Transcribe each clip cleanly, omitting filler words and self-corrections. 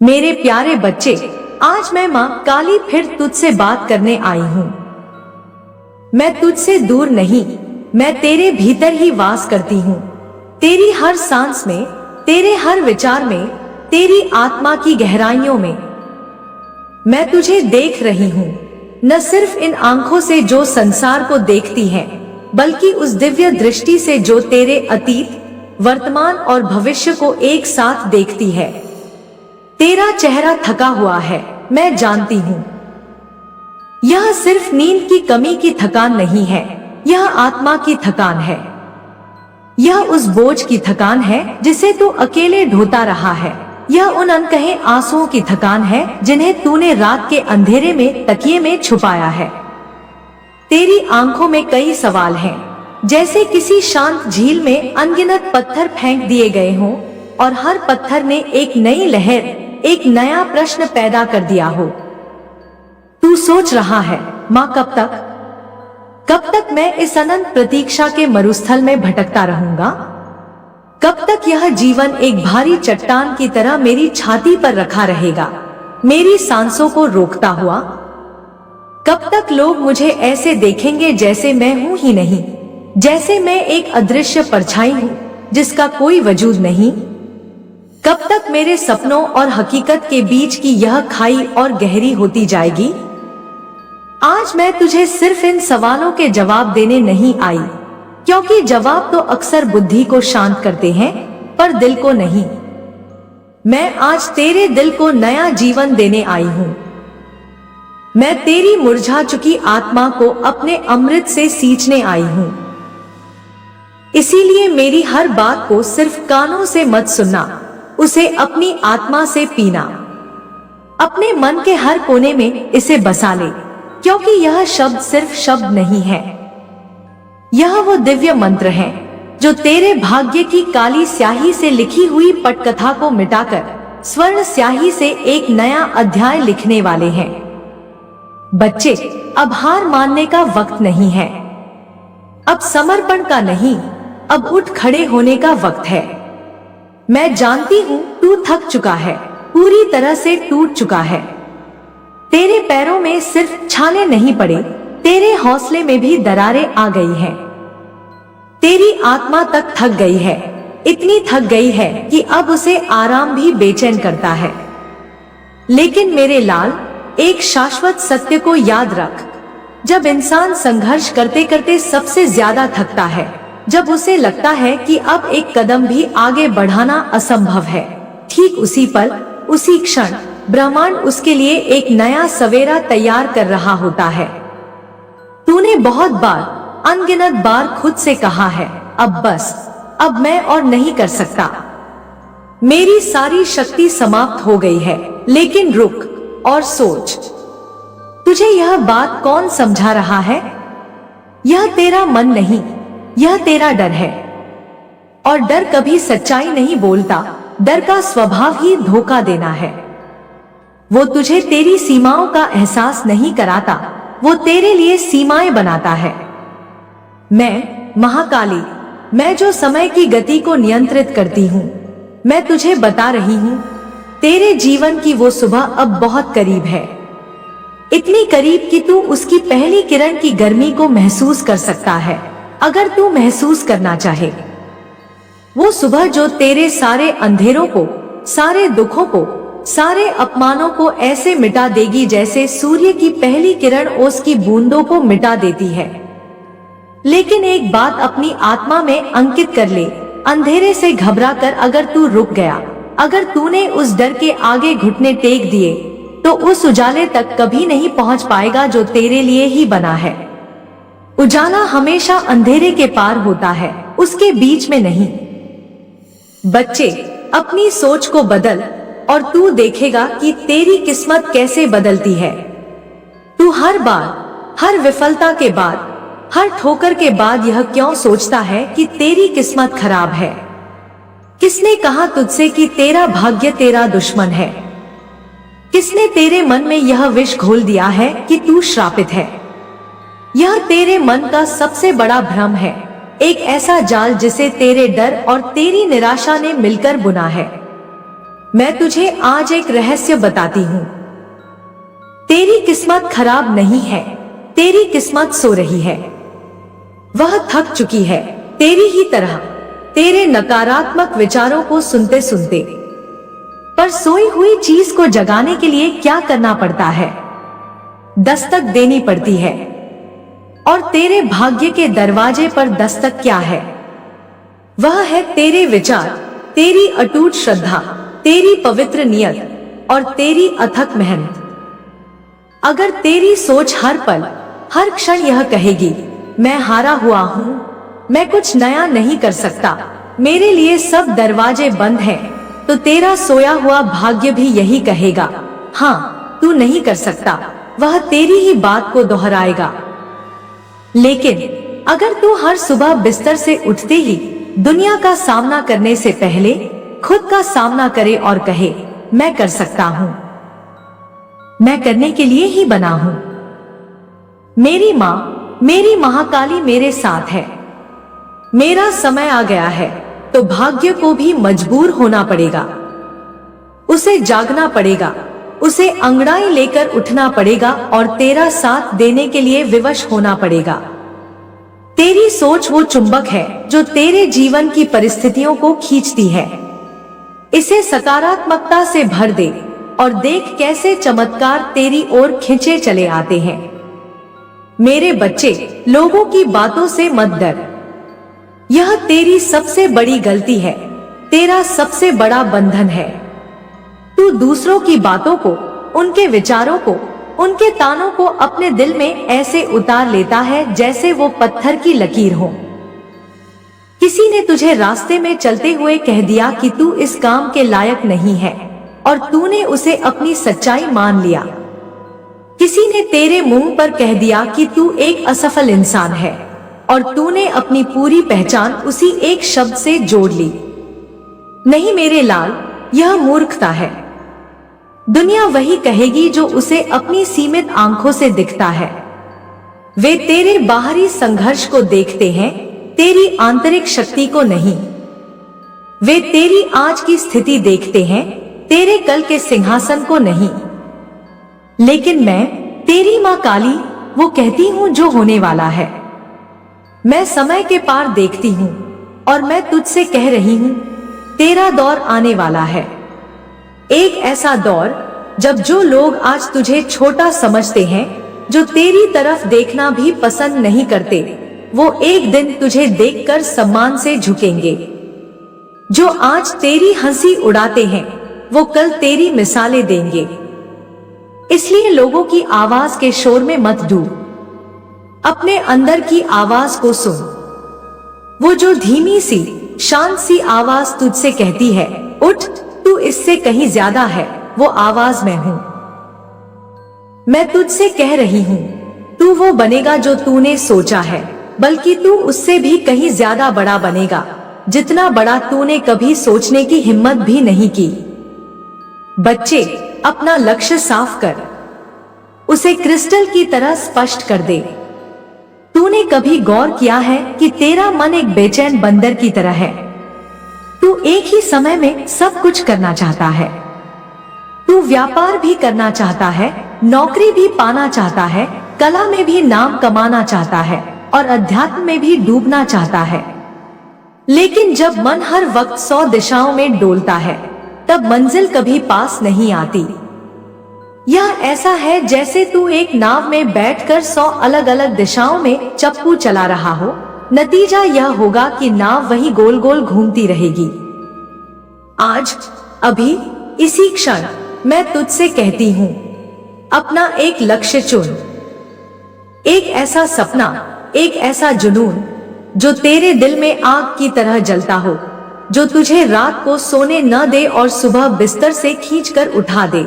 मेरे प्यारे बच्चे, आज मैं माँ काली फिर तुझसे बात करने आई हूँ। मैं तुझसे दूर नहीं, मैं तेरे भीतर ही वास करती हूँ। तेरी हर सांस में, तेरे हर विचार में, तेरी आत्मा की गहराइयों में। मैं तुझे देख रही हूँ, न सिर्फ इन आंखों से जो संसार को देखती है, बल्कि उस दिव्य दृष्टि से जो तेरे अतीत, वर्तमान और भविष्य को एक साथ देखती है। तेरा चेहरा थका हुआ है, मैं जानती हूँ। यह सिर्फ नींद की कमी की थकान नहीं है, यह आत्मा की थकान है। यह उस बोझ की थकान है जिसे तू अकेले ढोता रहा है। यह उन अनकहे आंसुओं की थकान है जिन्हें तूने रात के अंधेरे में तकिए में छुपाया है। तेरी आंखों में कई सवाल हैं, जैसे किसी शांत झील में अनगिनत पत्थर फेंक दिए गए हों और हर पत्थर ने एक नई लहर, एक नया प्रश्न पैदा कर दिया हो। तू सोच रहा है, माँ कब तक मैं इस अनंत प्रतीक्षा के मरुस्थल में भटकता रहूंगा? कब तक यह जीवन एक भारी चट्टान की तरह मेरी छाती पर रखा रहेगा, मेरी सांसों को रोकता हुआ? कब तक लोग मुझे ऐसे देखेंगे जैसे मैं हूं ही नहीं, जैसे मैं एक अदृश्य परछाई हूं जिसका कोई वजूद नहीं? कब तक मेरे सपनों और हकीकत के बीच की यह खाई और गहरी होती जाएगी? आज मैं तुझे सिर्फ इन सवालों के जवाब देने नहीं आई, क्योंकि जवाब तो अक्सर बुद्धि को शांत करते हैं, पर दिल को नहीं। मैं आज तेरे दिल को नया जीवन देने आई हूँ। मैं तेरी मुरझा चुकी आत्मा को अपने अमृत से सींचने आई हूँ। इसीलिए मेरी हर बात को सिर्फ कानों से मत सुनना, उसे अपनी आत्मा से पीना। अपने मन के हर कोने में इसे बसा ले, क्योंकि यह शब्द सिर्फ शब्द नहीं है, यह वो दिव्य मंत्र है जो तेरे भाग्य की काली स्याही से लिखी हुई पटकथा को मिटाकर स्वर्ण स्याही से एक नया अध्याय लिखने वाले हैं। बच्चे, अब हार मानने का वक्त नहीं है, अब समर्पण का नहीं, अब उठ खड़े होने का वक्त है। मैं जानती हूँ तू थक चुका है, पूरी तरह से टूट चुका है। तेरे पैरों में सिर्फ छाले नहीं पड़े, तेरे हौसले में भी दरारें आ गई हैं। तेरी आत्मा तक थक गई है, इतनी थक गई है कि अब उसे आराम भी बेचैन करता है। लेकिन मेरे लाल, एक शाश्वत सत्य को याद रख, जब इंसान संघर्ष करते करते सबसे ज्यादा थकता है, जब उसे लगता है कि अब एक कदम भी आगे बढ़ाना असंभव है, ठीक उसी पल, उसी क्षण ब्रह्मांड उसके लिए एक नया सवेरा तैयार कर रहा होता है। तूने बहुत बार, अनगिनत बार खुद से कहा है, अब बस, अब मैं और नहीं कर सकता, मेरी सारी शक्ति समाप्त हो गई है। लेकिन रुक और सोच, तुझे यह बात कौन समझा रहा है? यह तेरा मन नहीं, यह तेरा डर है। और डर कभी सच्चाई नहीं बोलता, डर का स्वभाव ही धोखा देना है। वो तुझे तेरी सीमाओं का एहसास नहीं कराता, वो तेरे लिए सीमाएं बनाता है। मैं महाकाली, मैं जो समय की गति को नियंत्रित करती हूँ, मैं तुझे बता रही हूँ, तेरे जीवन की वो सुबह अब बहुत करीब है। इतनी करीब कि तू उसकी पहली किरण की गर्मी को महसूस कर सकता है, अगर तू महसूस करना चाहे। वो सुबह जो तेरे सारे अंधेरों को, सारे दुखों को, सारे अपमानों को ऐसे मिटा देगी जैसे सूर्य की पहली किरण ओस की बूंदों को मिटा देती है। लेकिन एक बात अपनी आत्मा में अंकित कर ले, अंधेरे से घबराकर अगर तू रुक गया, अगर तूने उस डर के आगे घुटने टेक दिए, तो उस उजाले तक कभी नहीं पहुंच पाएगा जो तेरे लिए ही बना है। उजाला हमेशा अंधेरे के पार होता है, उसके बीच में नहीं। बच्चे, अपनी सोच को बदल और तू देखेगा कि तेरी किस्मत कैसे बदलती है। तू हर बार, हर विफलता के बाद, हर ठोकर के बाद यह क्यों सोचता है कि तेरी किस्मत खराब है? किसने कहा तुझसे कि तेरा भाग्य तेरा दुश्मन है? किसने तेरे मन में यह विष घोल दिया है कि तू श्रापित है? यह तेरे मन का सबसे बड़ा भ्रम है, एक ऐसा जाल जिसे तेरे डर और तेरी निराशा ने मिलकर बुना है। मैं तुझे आज एक रहस्य बताती हूँ। तेरी किस्मत खराब नहीं है, तेरी किस्मत सो रही है। वह थक चुकी है, तेरी ही तरह, तेरे नकारात्मक विचारों को सुनते सुनते। पर सोई हुई चीज को जगाने के लिए क्या करना पड़ता है? दस्तक देनी पड़ती है। और तेरे भाग्य के दरवाजे पर दस्तक क्या है? वह है तेरे विचार, तेरी अटूट श्रद्धा, तेरी पवित्र नियत और तेरी अथक मेहनत। अगर तेरी सोच हर पल, हर क्षण यह कहेगी, मैं हारा हुआ हूं, मैं कुछ नया नहीं कर सकता, मेरे लिए सब दरवाजे बंद हैं, तो तेरा सोया हुआ भाग्य भी यही कहेगा, हाँ तू नहीं कर सकता। वह तेरी ही बात को दोहराएगा। लेकिन अगर तू हर सुबह बिस्तर से उठते ही दुनिया का सामना करने से पहले खुद का सामना करे और कहे, मैं कर सकता हूं, मैं करने के लिए ही बना हूं, मेरी माँ, मेरी महाकाली मेरे साथ है, मेरा समय आ गया है, तो भाग्य को भी मजबूर होना पड़ेगा, उसे जागना पड़ेगा, उसे अंगड़ाई लेकर उठना पड़ेगा और तेरा साथ देने के लिए विवश होना पड़ेगा। तेरी सोच वो चुंबक है जो तेरे जीवन की परिस्थितियों को खींचती है। इसे सकारात्मकता से भर दे और देख कैसे चमत्कार तेरी ओर खिंचे चले आते हैं। मेरे बच्चे, लोगों की बातों से मत डर। यह तेरी सबसे बड़ी गलती है, तेरा सबसे बड़ा बंधन है। तू दूसरों की बातों को, उनके विचारों को, उनके तानों को अपने दिल में ऐसे उतार लेता है जैसे वो पत्थर की लकीर हो। किसी ने तुझे रास्ते में चलते हुए कह दिया कि तू इस काम के लायक नहीं है और तूने उसे अपनी सच्चाई मान लिया। किसी ने तेरे मुंह पर कह दिया कि तू एक असफल इंसान है और तूने अपनी पूरी पहचान उसी एक शब्द से जोड़ ली। नहीं मेरे लाल, यह मूर्खता है। दुनिया वही कहेगी जो उसे अपनी सीमित आंखों से दिखता है। वे तेरे बाहरी संघर्ष को देखते हैं, तेरी आंतरिक शक्ति को नहीं। वे तेरी आज की स्थिति देखते हैं, तेरे कल के सिंहासन को नहीं। लेकिन मैं, तेरी माँ काली, वो कहती हूँ जो होने वाला है। मैं समय के पार देखती हूँ और मैं तुझसे कह रही हूँ, तेरा दौर आने वाला है। एक ऐसा दौर जब जो लोग आज तुझे छोटा समझते हैं, जो तेरी तरफ देखना भी पसंद नहीं करते, वो एक दिन तुझे देखकर सम्मान से झुकेंगे। जो आज तेरी हंसी उड़ाते हैं, वो कल तेरी मिसालें देंगे। इसलिए लोगों की आवाज के शोर में मत डूब, अपने अंदर की आवाज को सुन। वो जो धीमी सी, शांत सी आवाज तुझसे कहती है, उठ, तू इससे कहीं ज्यादा है, वो आवाज मैं हूं। मैं तुझसे कह रही हूं, तू वो बनेगा जो तूने सोचा है, बल्कि तू उससे भी कहीं ज्यादा बड़ा बनेगा, जितना बड़ा तूने कभी सोचने की हिम्मत भी नहीं की। बच्चे, अपना लक्ष्य साफ कर, उसे क्रिस्टल की तरह स्पष्ट कर दे। तूने कभी गौर किया है कि तेरा मन एक बेचैन बंदर की तरह है? तू एक ही समय में सब कुछ करना चाहता है। तू व्यापार भी करना चाहता है, नौकरी भी पाना चाहता है, कला में भी नाम कमाना चाहता है और अध्यात्म में भी डूबना चाहता है। लेकिन जब मन हर वक्त 100 दिशाओं में डोलता है, तब मंजिल कभी पास नहीं आती। यह ऐसा है जैसे तू एक नाव में बैठकर 100 अलग अलग दिशाओं में चप्पू चला रहा हो। नतीजा यह होगा कि नाव वही गोल गोल घूमती रहेगी। आज, अभी, इसी क्षण मैं तुझसे कहती हूँ, अपना एक लक्ष्य चुन। एक ऐसा सपना, एक ऐसा जुनून जो तेरे दिल में आग की तरह जलता हो, जो तुझे रात को सोने न दे और सुबह बिस्तर से खींचकर उठा दे।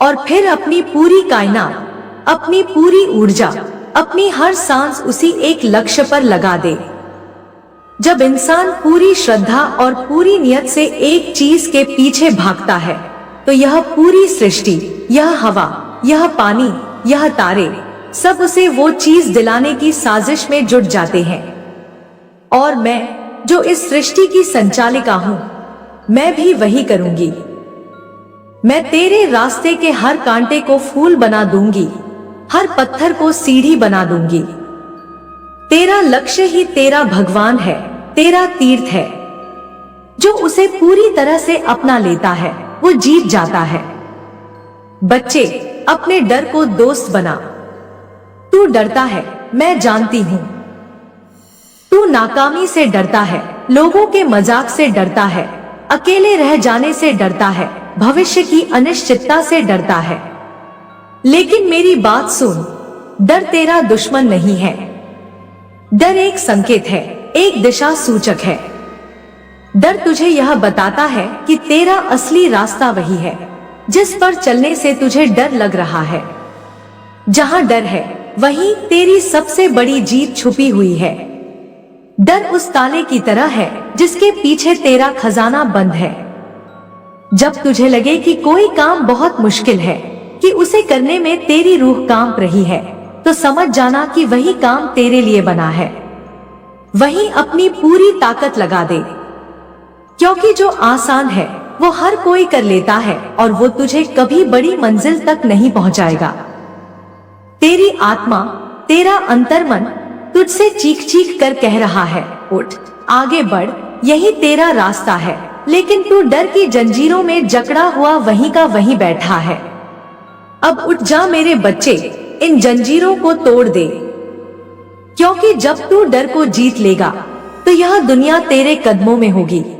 और फिर अपनी पूरी कायनात, अपनी पूरी ऊर्जा, अपनी हर सांस उसी एक लक्ष्य पर लगा दे। जब इंसान पूरी श्रद्धा और पूरी नियत से एक चीज के पीछे भागता है, तो यह पूरी सृष्टि, यह हवा, यह पानी, यह तारे, सब उसे वो चीज दिलाने की साजिश में जुट जाते हैं। और मैं, जो इस सृष्टि की संचालिका हूँ, मैं भी वही करूंगी। मैं तेरे रास्ते के हर कांटे को फूल बना दूंगी, हर पत्थर को सीढ़ी बना दूंगी। तेरा लक्ष्य ही तेरा भगवान है, तेरा तीर्थ है। जो उसे पूरी तरह से अपना लेता है वो जीत जाता है। बच्चे, अपने डर को दोस्त बना। तू डरता है, मैं जानती हूँ। तू नाकामी से डरता है, लोगों के मजाक से डरता है, अकेले रह जाने से डरता है, भविष्य की अनिश्चितता से डरता है। लेकिन मेरी बात सुन, डर तेरा दुश्मन नहीं है। डर एक संकेत है, एक दिशा सूचक है। डर तुझे यह बताता है कि तेरा असली रास्ता वही है जिस पर चलने से तुझे डर लग रहा है। जहां डर है वहीं तेरी सबसे बड़ी जीत छुपी हुई है। डर उस ताले की तरह है जिसके पीछे तेरा खजाना बंद है। जब तुझे लगे कि कोई काम बहुत मुश्किल है, कि उसे करने में तेरी रूह कांप रही है, तो समझ जाना कि वही काम तेरे लिए बना है। वहीं अपनी पूरी ताकत लगा दे, क्योंकि जो आसान है वो हर कोई कर लेता है और वो तुझे कभी बड़ी मंजिल तक नहीं पहुंचाएगा। तेरी आत्मा, तेरा अंतर्मन तुझसे चीख चीख कर कह रहा है, उठ, आगे बढ़, यही तेरा रास्ता है। लेकिन तू डर की जंजीरों में जकड़ा हुआ वहीं का वहीं बैठा है। अब उठ जा मेरे बच्चे, इन जंजीरों को तोड़ दे, क्योंकि जब तू डर को जीत लेगा तो यह दुनिया तेरे कदमों में होगी।